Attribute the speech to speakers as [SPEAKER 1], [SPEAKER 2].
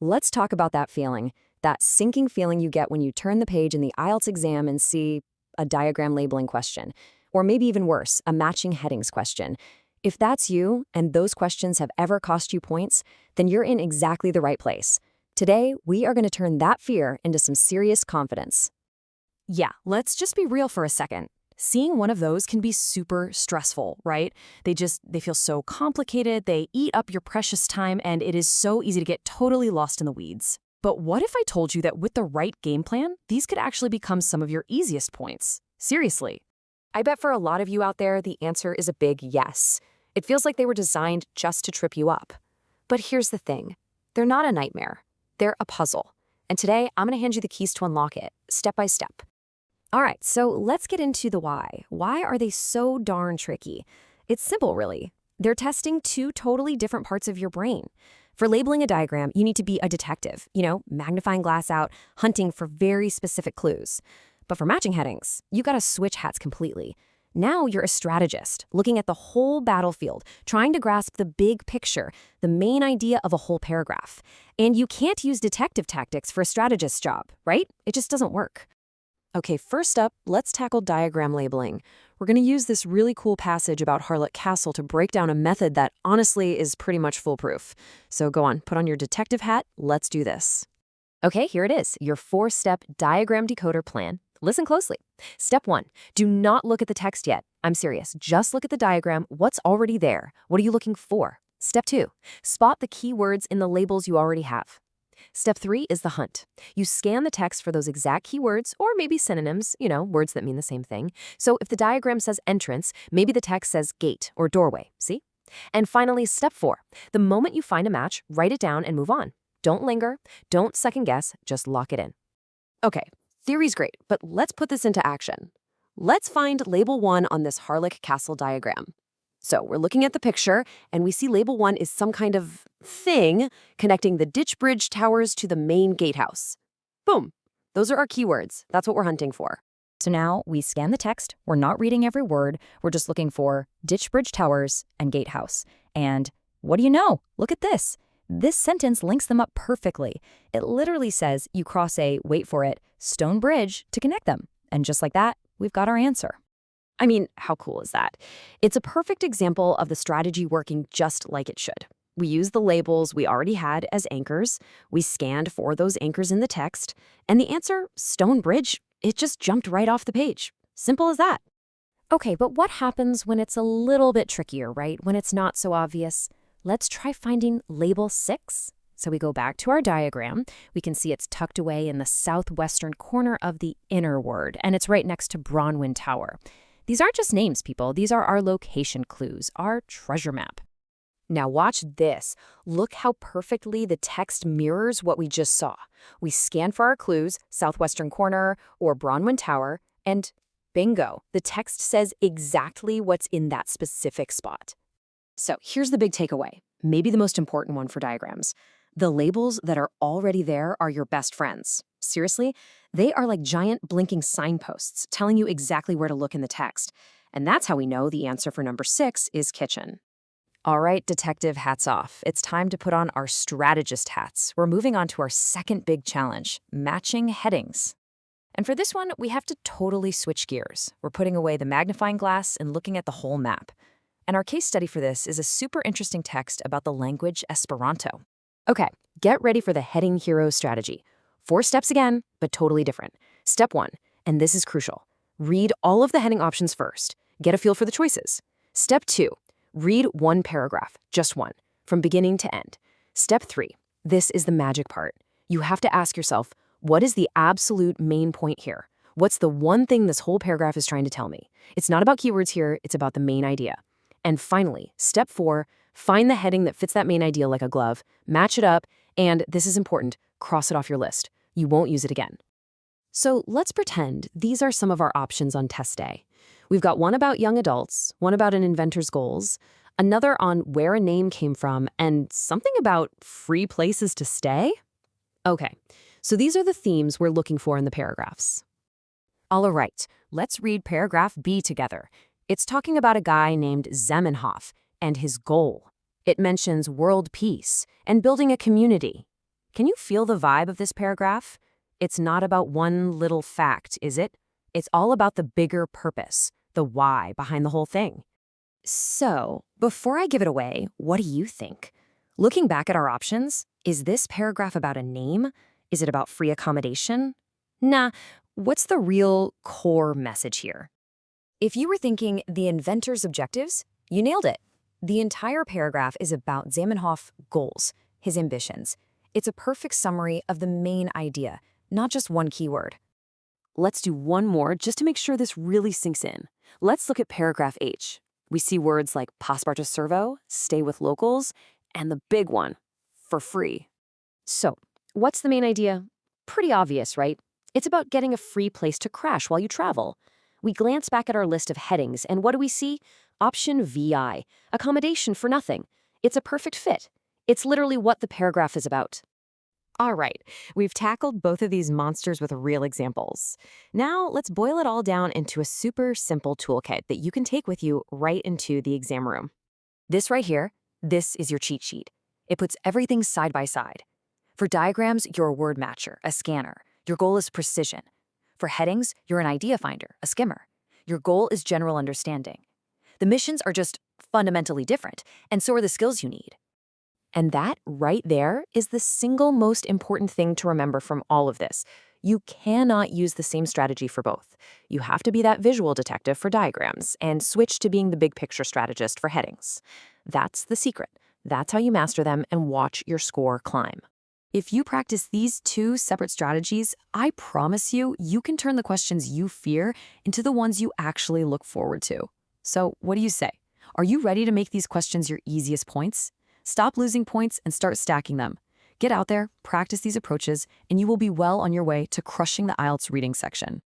[SPEAKER 1] Let's talk about that feeling, that sinking feeling you get when you turn the page in the IELTS exam and see a diagram labeling question, or maybe even worse, a matching headings question. If that's you, and those questions have ever cost you points, then you're in exactly the right place. Today, we are going to turn that fear into some serious confidence. Yeah, let's just be real for a second. Seeing one of those can be super stressful, right? They feel so complicated, they eat up your precious time, and it is so easy to get totally lost in the weeds. But what if I told you that with the right game plan, these could actually become some of your easiest points? Seriously. I bet for a lot of you out there, the answer is a big yes. It feels like they were designed just to trip you up. But here's the thing. They're not a nightmare. They're a puzzle. And today, I'm going to hand you the keys to unlock it, step by step. All right, so let's get into the why. Why are they so darn tricky? It's simple, really. They're testing two totally different parts of your brain. For labeling a diagram, you need to be a detective, magnifying glass out, hunting for very specific clues. But for matching headings, you gotta switch hats completely. Now you're a strategist, looking at the whole battlefield, trying to grasp the big picture, the main idea of a whole paragraph. And you can't use detective tactics for a strategist's job, right? It just doesn't work. Okay, first up, let's tackle diagram labeling. We're going to use this really cool passage about Harlech Castle to break down a method that honestly is pretty much foolproof. So go on, put on your detective hat, let's do this. Okay, here it is, your 4-step diagram decoder plan. Listen closely. Step 1, do not look at the text yet. I'm serious, just look at the diagram. What's already there? What are you looking for? Step 2, spot the keywords in the labels you already have. Step 3 is the hunt. You scan the text for those exact keywords or maybe synonyms, words that mean the same thing. So if the diagram says entrance, maybe the text says gate or doorway, see? And finally, step 4, the moment you find a match, write it down and move on. Don't linger, don't second guess, just lock it in. Okay, theory's great, but let's put this into action. Let's find label 1 on this Harlech Castle diagram. So we're looking at the picture, and we see label 1 is some kind of thing connecting the ditch bridge towers to the main gatehouse. Boom. Those are our keywords. That's what we're hunting for. So now we scan the text. We're not reading every word. We're just looking for ditch bridge towers and gatehouse. And what do you know? Look at this. This sentence links them up perfectly. It literally says you cross a, wait for it, stone bridge to connect them. And just like that, we've got our answer. I mean, how cool is that? It's a perfect example of the strategy working just like it should. We used the labels we already had as anchors, we scanned for those anchors in the text, and the answer, stone bridge, it just jumped right off the page. Simple as that. Okay, but what happens when it's a little bit trickier, right? When it's not so obvious? Let's try finding label 6. So we go back to our diagram. We can see it's tucked away in the southwestern corner of the inner word, and it's right next to Bronwyn Tower. These aren't just names, people. These are our location clues, our treasure map. Now watch this. Look how perfectly the text mirrors what we just saw. We scan for our clues, southwestern corner or Bronwyn Tower, and bingo, the text says exactly what's in that specific spot. So here's the big takeaway, maybe the most important one for diagrams. The labels that are already there are your best friends. Seriously, they are like giant blinking signposts telling you exactly where to look in the text. And that's how we know the answer for number 6 is kitchen. All right, detective hats off. It's time to put on our strategist hats. We're moving on to our second big challenge, matching headings. And for this one, we have to totally switch gears. We're putting away the magnifying glass and looking at the whole map. And our case study for this is a super interesting text about the language Esperanto. Okay, get ready for the heading hero strategy. 4 steps again, but totally different. Step 1, and this is crucial. Read all of the heading options first. Get a feel for the choices. Step 2, read one paragraph, just one, from beginning to end. Step 3, this is the magic part. You have to ask yourself, what is the absolute main point here? What's the one thing this whole paragraph is trying to tell me? It's not about keywords here, it's about the main idea. And finally, step 4, find the heading that fits that main idea like a glove, match it up, and this is important, cross it off your list. You won't use it again. So let's pretend these are some of our options on test day. We've got one about young adults, one about an inventor's goals, another on where a name came from, and something about free places to stay. Okay, so these are the themes we're looking for in the paragraphs. All right, let's read paragraph B together. It's talking about a guy named Zamenhof and his goal. It mentions world peace and building a community. Can you feel the vibe of this paragraph? It's not about one little fact, is it? It's all about the bigger purpose, the why behind the whole thing. So, before I give it away, what do you think? Looking back at our options, is this paragraph about a name? Is it about free accommodation? Nah, what's the real core message here? If you were thinking the inventor's objectives, you nailed it. The entire paragraph is about Zamenhof's goals, his ambitions. It's a perfect summary of the main idea, not just one keyword. Let's do one more just to make sure this really sinks in. Let's look at paragraph H. We see words like paspartu servo, stay with locals, and the big one, for free. So, what's the main idea? Pretty obvious, right? It's about getting a free place to crash while you travel. We glance back at our list of headings, and what do we see? Option VI, accommodation for nothing. It's a perfect fit. It's literally what the paragraph is about. All right, we've tackled both of these monsters with real examples. Now, let's boil it all down into a super simple toolkit that you can take with you right into the exam room. This right here, this is your cheat sheet. It puts everything side by side. For diagrams, you're a word matcher, a scanner. Your goal is precision. For headings, you're an idea finder, a skimmer. Your goal is general understanding. The missions are just fundamentally different, and so are the skills you need. And that right there is the single most important thing to remember from all of this. You cannot use the same strategy for both. You have to be that visual detective for diagrams and switch to being the big picture strategist for headings. That's the secret. That's how you master them and watch your score climb. If you practice these two separate strategies, I promise you, you can turn the questions you fear into the ones you actually look forward to. So what do you say? Are you ready to make these questions your easiest points? Stop losing points and start stacking them. Get out there, practice these approaches, and you will be well on your way to crushing the IELTS reading section.